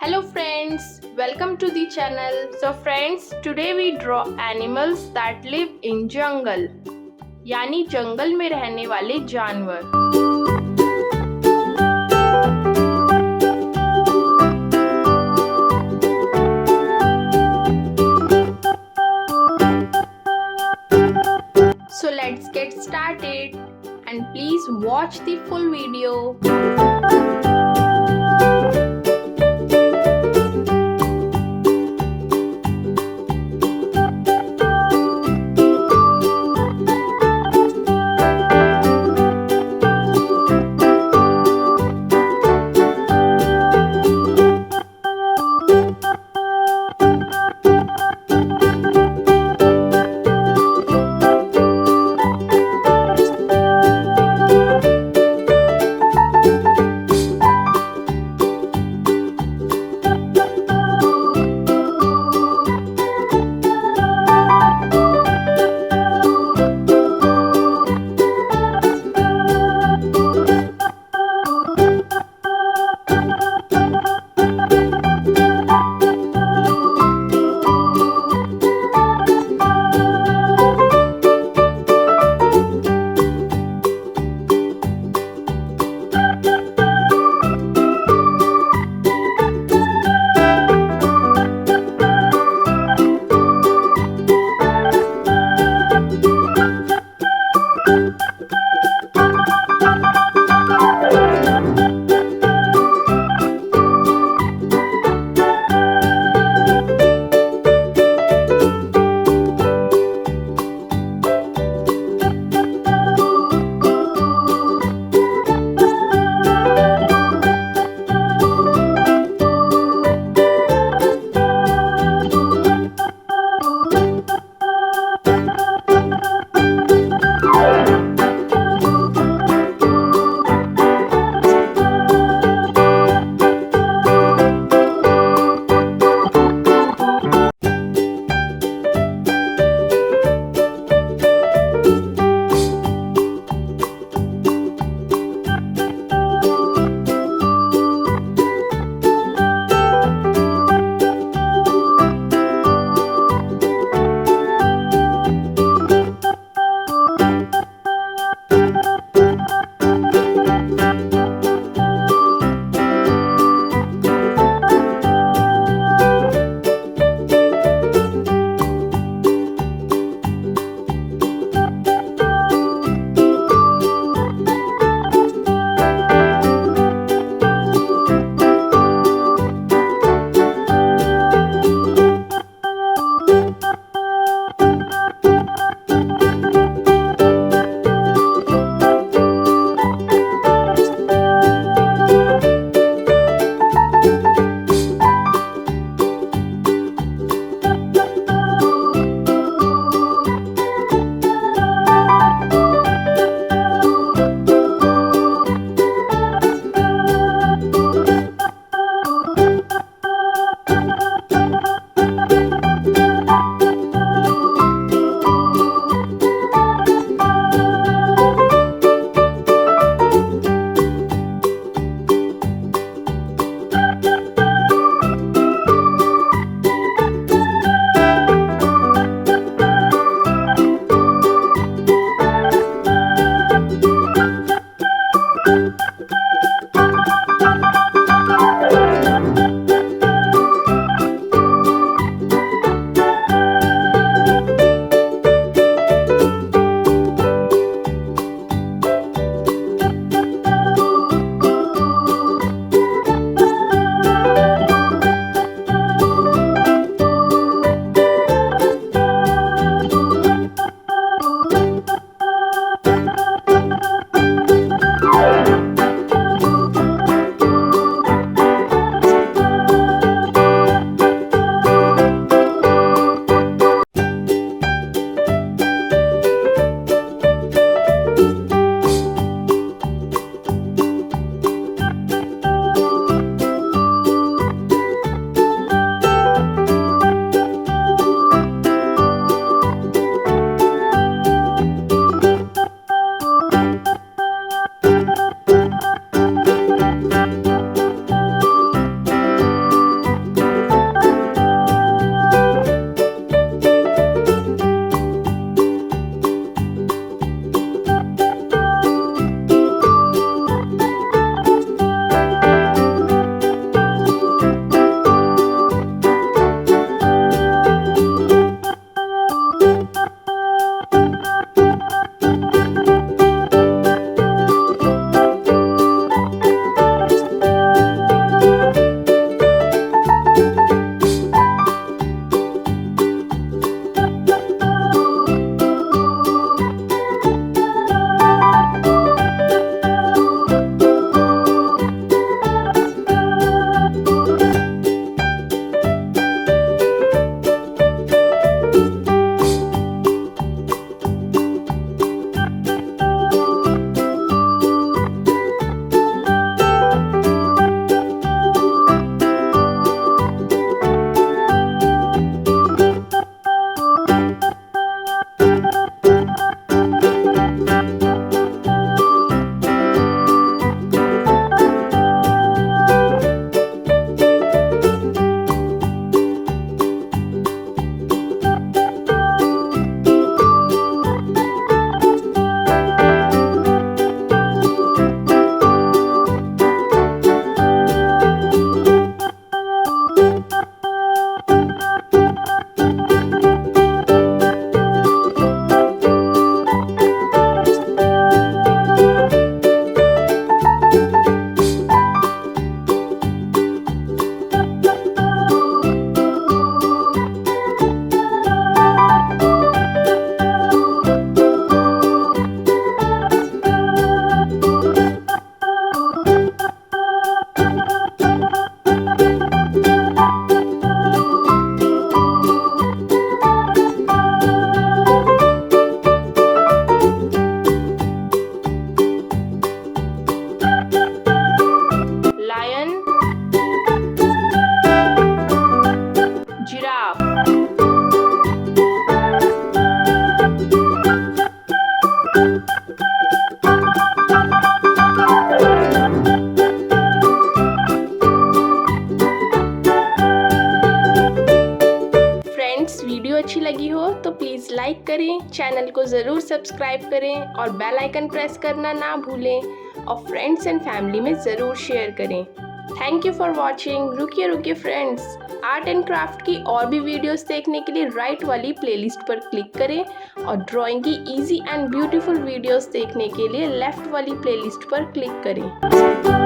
Hello friends, welcome to the channel. So friends, today we draw animals that live in jungle, यानी जंगल में रहने वाले जानवर. So let's get started and please watch the full video. Like करें, channel को ज़रूर subscribe करें और बेल आइकन प्रेस करना ना भूलें और फ्रेंड्स एंड फैमिली में ज़रूर शेयर करें। Thank you for watching. रुकिए फ्रेंड्स, आर्ट एंड क्राफ्ट की और भी वीडियोस देखने के लिए राइट वाली प्लेलिस्ट पर क्लिक करें और ड्राइंग की इजी एंड ब्यूटीफुल वीडियोस देखने के लिए लेफ्ट वाली प्लेलिस्ट पर क्लिक करें।